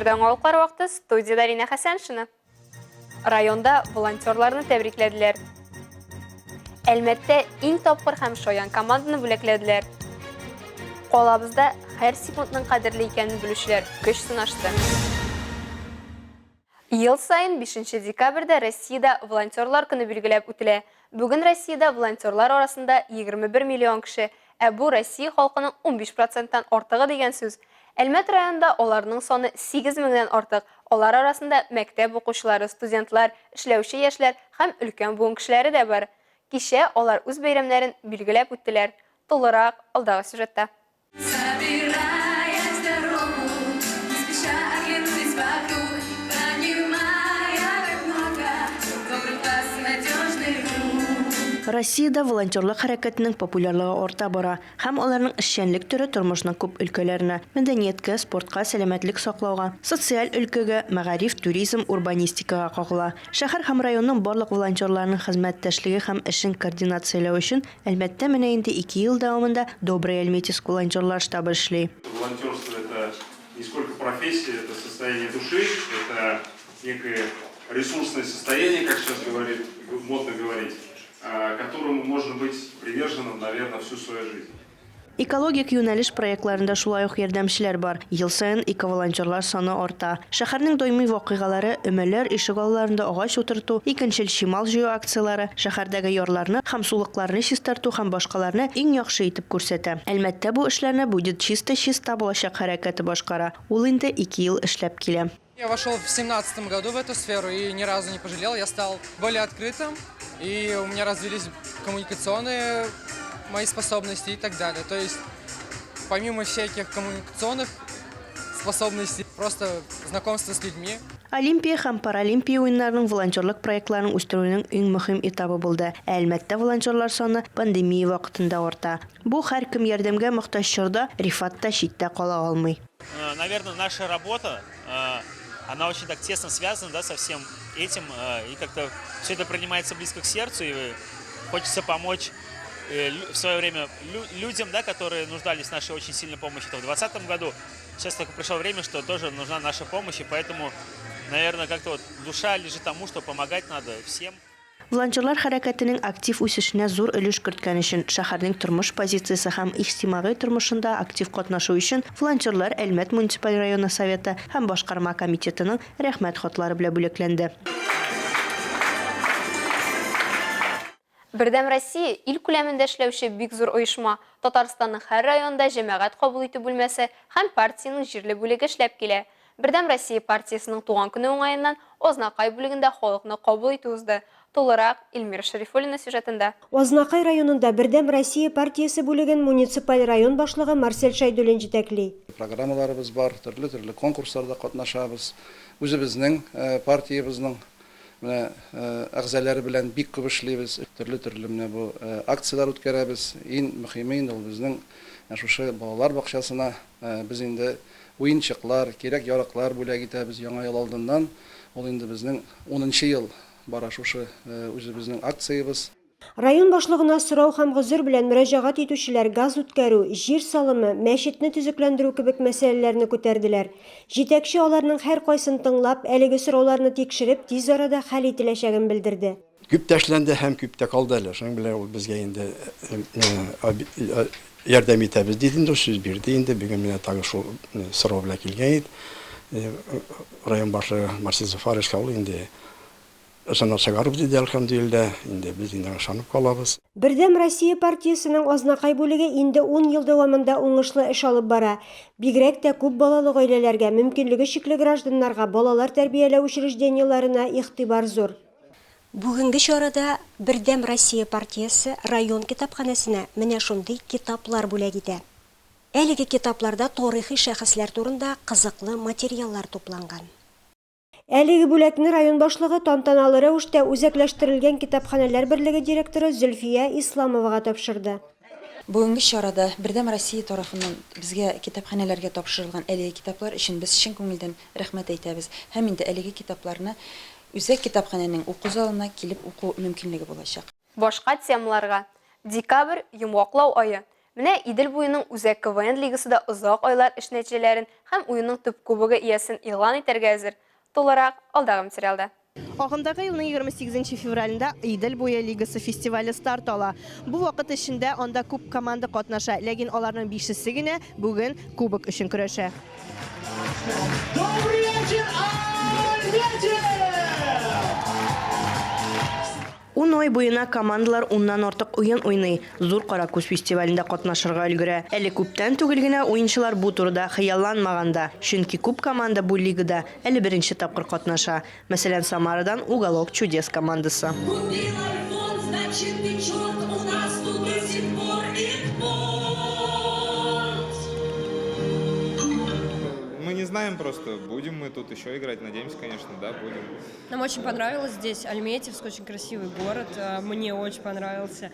Эфирден алқар вақты студияда Рина Хасаншина. Районда волонтерларны тәбрикләделәр. Әлмәттә иң тапкыр һәм шаян команданы бүләкләделәр. Калабызда һәр секундның кадерле икәнен белүчеләр көч сынашты. Ел сайын 5 декабрьдә Россиядә волонтерлар көне билгеләп үтелә. Бүген Россиядә волонтерлар арасында 21 миллион кеше, ә бу Россия халкының 15%-тан артыгы дигән сүз. Әлмәт районында аларның саны 8 меңнән артык. Алар арасында мәктәп укучылары, студентлар, эшләүче яшьләр һәм өлкән буын кешеләре дә бар. Кичә алар үз бәйрәмнәрен билгеләп үттеләр. Тулырак алдагы сюжетта. Россиядә волонтерлык хәрәкәтенең популярлыгы арта бара һәм аларның эшчәнлек түре тормышның күп өлкәләренә, мәдәнияткә, спортка, сәламәтлек саклауга, социаль өлкәгә, мәгариф, туризм, урбанистикага кагыла. Шәһәр һәм районның барлык волонтерларның хезмәттәшлеге һәм эшен координацияләү өчен Әлмәттә менә инде 2 ел дәвамында Добрый Альметьевск волонтерлар штабы эшли. Волонтерство — это не сколько профессия, это состояние души, это некое ресурсное состояние, как сейчас модно говорить, которому можно быть приверженным, наверное, всю свою жизнь. Экологик юнәлеш проектларында шулай ук ярдәмчеләр бар. Ел саен эко-волонтерлар саны арта. Шәһәрнең даими вакыйгалары, өмәләр, ишегалларында агач утырту, икенчел чимал җыю акцияләре, шәһәрдәге ярларны һәм сулыкларны чистарту һәм башкаларны иң яхшы итеп күрсәтә. Әлмәттә бу эшләрне будет чисто булачак хәрәкәте башкара. Ул инде 2 ел эшләп килә. Я вошел в 2017 году в эту сферу и ни разу не пожалел. Я стал более открытым, и у меня развились коммуникационные мои способности и так далее. То есть, помимо всяких коммуникационных способностей, просто знакомство с людьми. Олимпия һәм Паралимпия уеннарының волонтерлык проектларын үстерүнең иң мөһим этабы булды. Әлмәттә волонтерлар саны пандемия вакытында арта. Бу һәркем ярдәмгә мохтаҗ чорда Рифатта читтә кала алмый. Наверное, наша работа, она очень так тесно связана, да, со всем этим, и как-то все это принимается близко к сердцу, и хочется помочь в свое время людям, да, которые нуждались в нашей очень сильной помощи. Это в 2020 году. Сейчас только пришло время, что тоже нужна наша помощь, и поэтому, наверное, как-то вот душа лежит тому, что помогать надо всем. Волонтерлар хәрәкәтенең актив үсешенә зур өлеш керткән өчен, шәһәрнең тормыш позициясе һәм иҗтимагый тормышында актив катнашу өчен волонтерлар Әлмәт муниципаль районы советы һәм башкарма комитетының рәхмәт хатлары белән бүләкләнде. Бердәм Россия ил күләмендә эшләүче бик зур оешма. Татарстанның һәр районында җәмәгать кабул итү бүлмәсе һәм партияның җирле бүлеге эшләп килә. Бердәм Россия партиясының туган көне уңаеннан Ознакай бүлегендә халыкны кабул итү узды. Тулырак Илмира Шәрифуллина сюжетында. Ознакай районында Бердәм Россия партиясе бүлеген муниципаль район башлыгы Марсель Шайдуллин җитәкли. Программаларыбыз бар, төрле конкурсларда катнашабыз. Үзебезнең партиябызның әгъзалары белән бик күп эшлибез. Төрле менә бу акциялар үткәрәбез. Иң мөһиме ул безнең шушы балалар бакчасына без инде уенчыклар, кирәк-яраклар бүләк итәбез яңа ел алдыннан. Ул инде безнең 10нчы ел бара шушы үзебезнең акциябыз. Район башлыгына сорау һәм гозер белән мөрәҗәгать итүчеләр газ үткәрү, җир салымы, мәчетне төзекләндерү кебек мәсьәләләрне күтәрделәр. Җитәкче аларның һәр кайсын тыңлап, әлеге сорауларны тикшереп, тиз арада хәл ителәчәген белдерде. Күп тәшләнде һәм күп тә калды әле. Шуның белән ул безгә инде ярдәм итәбез диде, инде сүз бирде. Инде бүген менә тагы шул сорау белән килгән иде. Район башлыгы Марсель Зафаровичка ул инде Жанна Шагаров диде, әлхәмдүлилләһ, инде без инде ышанып калабыз. Бердәм Россия партиясының Ознакай бүлеге инде 10 ел дәвамында уңышлы эш алып бара. Бигрәк тә күп балалы гаиләләргә, мөмкинлеге чикле гражданнарга, балалар тәрбияләү учреждениеларына игътибар зур. Бүгенге чарада Бердәм Россия партиясе район китапханәсенә менә шундый китаплар бүләк итә. Әлеге китапларда тарихи шәхесләр турында кызыклы материаллар тупланган. Әлеге бүләкне район башлыгы тантаналы рәвештә үзәкләштерелгән китапханәләр берлеге директоры Зөлфия Исламовага тапшырды. Бүгенге чарада Бердәм Россия тарафыннан безгә китапханәләргә тапшырылган әлеге китаплар өчен без чын күңелдән рәхмәт әйтәбез. Һәм инде әлеге китапларны үзәк китапханәнең уку залына килеп уку мөмкинлеге булачак. Башка темаларга. Декабрь йомгаклау ае. Менә Идел буеның үзәк КВН лигасында озак айлар эш нәтиҗәләрен һәм уенның төп кубогы иясен игълан итәргә әзер. Толырак алдагы материалда. Агымдагы елның 28 февралендә Идел буе лигасы фестивале старт ала. Бу вакыт эчендә анда күп команда катнаша, ләкин аларның 5-се генә бүген кубок өчен көрәшә. Un ай буена командалар уннан артык уен уйный. Зур Каракүз фестивалендә катнашырга өлгерә. Әле күптән түгел генә уенчылар бу турыда хыялланмаганда, чөнки күп команда бу лигада әле беренче тапкыр катнаша. Мәсәлән, Самарадан Уголок чудес командасы. Мы не знаем просто, будем мы тут еще играть, надеемся, конечно, да, будем. Нам очень понравилось здесь, Альметьевск, очень красивый город, мне очень понравился.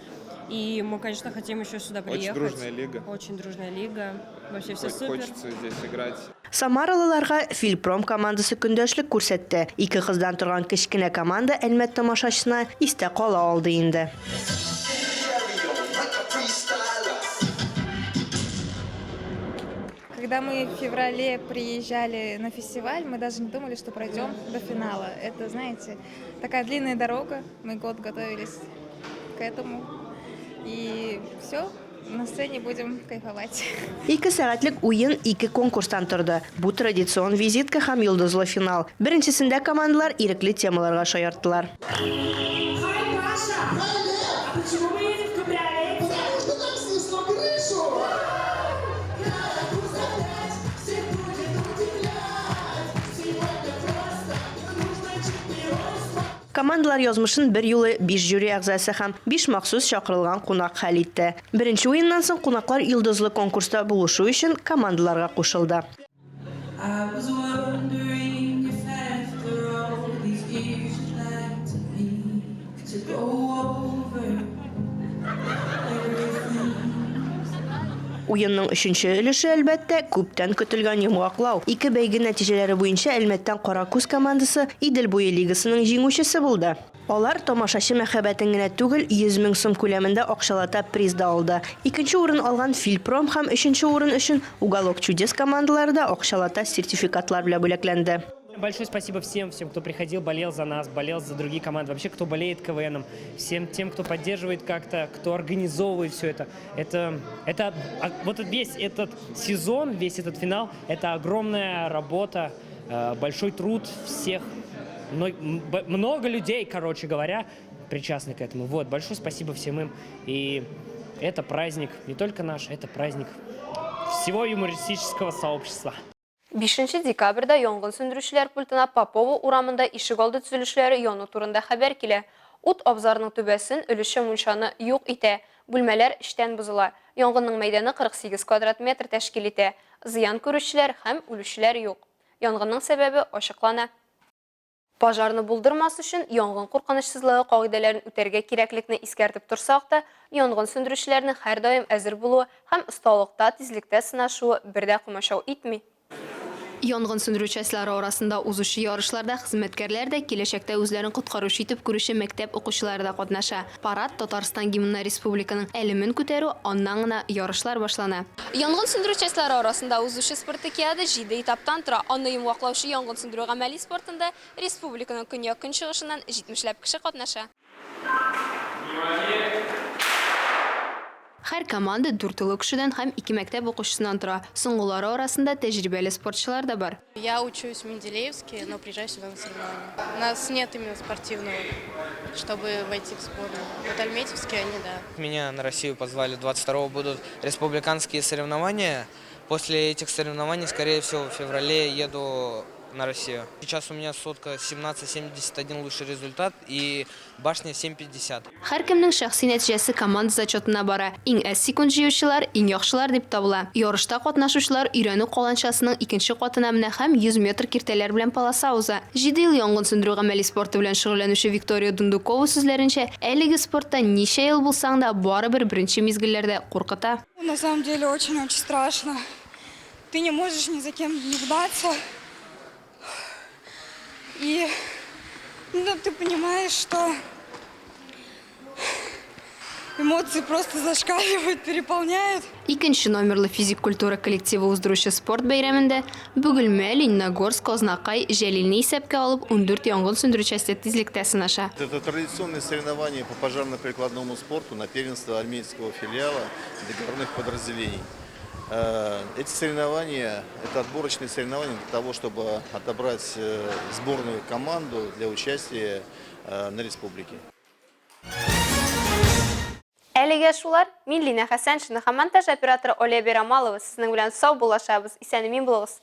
И мы, конечно, хотим еще сюда приехать. Очень дружная лига. Очень дружная лига, вообще все супер. Хочется здесь играть. Самаралыларга Филпром командасы көндәшлек күрсәтте. Ике кыздан торган кечкенә команда Әлмәт тамашачысына истә кала алды инде. Когда мы в феврале приезжали на фестиваль, мы даже не думали, что пройдем до финала. Это, знаете, такая длинная дорога. Мы год готовились к этому. И все, на сцене будем кайфовать. 2 сәгатьлек уен 2 конкурстан торды. Бу традицион визитка һәм йолдызлы финал. Беренчесендә командалар ирекле темаларга шаярттылар. Командалар язмышын бер юлы 5 жюри әгъзасы һәм 5 махсус чакырылган кунак хәл итте. Беренче уеннан соң кунаклар йолдызлы конкурста булышу өчен командаларга кушылды. Уенның 3нче өлеше әлбәттә күптән көтелгән йомгаклау. 2 бәйге нәтиҗәләре буенча Әлмәттән Каракүз командасы Идел буе лигасының җиңүчесе булды. Алар тамашачы мәхәббәтен генә түгел, 100 000 сум күләмендә акчалата приз да алды. 2нче урын алган Филпром һәм 3нче урын өчен Уголок чудес командалары да акчалата сертификатлар белән бүләкләнде. Большое спасибо всем, кто приходил, болел за нас, болел за другие команды, вообще, кто болеет КВНом, всем тем, кто поддерживает как-то, кто организовывает все это. Вот весь этот сезон, весь этот финал, это огромная работа, большой труд всех, много людей, короче говоря, причастны к этому. Вот, большое спасибо всем им. И это праздник не только наш, это праздник всего юмористического сообщества. 5 декабрда янгын сөндірушілер пультына Попово урамында ишек алды төзелешләре яну турында хәбәр килә. Ут абзарының түбәсен өлеше мунчаны юк итә. Бүлмәләр эштән бузыла. Янгынның мәйданы 48 квадрат метр тәшкил итә. Зыян күрүчеләр һәм үлүчеләр юк. Янгынның сәбәбе ачыклана. Пожарны булдырмас өчен янгын куркынычсызлыгы кагыйдәләрен үтәргә кирәклекне искәртеп торсак та, янгын сөндерүчеләрнең һәр даим әзер булуы һәм осталыкта, тизлектә сынашуы бердә кумашау итми. Янгын сөндерү частьлары арасында узучы ярышларда хезмәткәрләр дә киләчәктә үзләрен коткаручы итеп күрүче мәктәп укучылары да катнаша. Парад Татарстан гимнына республиканың әлемен күтәрү, аннан гына ярышлар башлана. Янгын сөндерү частьлары арасында узучы спартакиада 7 этаптан тора. Аны йомгаклаучы янгын сөндерү гамәли спортында республиканың көньяк-көнчыгышыннан 70ләп кеше катнаша. Һәр команда 4 кешедән һәм 2 мәктәп укучысыннан тора. Соңгылары арасында тәҗрибәле спортчылар да бар. Я учусь в Менделеевске, но приезжаю сюда на соревнования. У нас нет именно спортивного, чтобы войти в сборную. Вот Альметьевске они, да. Меня на Россию позвали. 22-го будут республиканские соревнования. После этих соревнований, скорее всего, в феврале еду на Россию. Сейчас у меня сотка 17.71 лучший результат и башня 7.50. Һәр кемнең шәхси нәтиҗәсе команда зачетына бара. Иң әз секунд җыючылар, иң яхшылар дип табыла. Ярышта катнашучылар өйрәнү каланчасының 2нче катына менә һәм 100 метр киртәләр белән полоса уза. 7 ел янгын сөндерү гамәли спорты белән шөгыльләнүче Виктория Дундукова сүзләренчә, әлеге спортта ничә ел булсаң да барыбер беренче мизгелләрдә куркыта. На самом деле очень страшно. Ты не можешь ни за кем не угнаться. И ты понимаешь, что Эмоции просто зашкаливают, переполняют. Икенче номерлы физик культура коллективы уздыручы спорт бәйрәмендә Бөгелмә, Лениногорск, Ознакай, Җәлилне исәпкә алып 14 янгын сөндерүче тезлектә сынаша. Это традиционные соревнования по пожарно-прикладному спорту на первенство армейского филиала договорных подразделений. Эти соревнования – это отборочные соревнования для того, чтобы отобрать сборную команду для участия на республике. Әлегә шулар, мин Лина Хәсән, монтаж операторы Оля Берамалова, сезнең белән сау булашабыз, исән-имин булыгыз.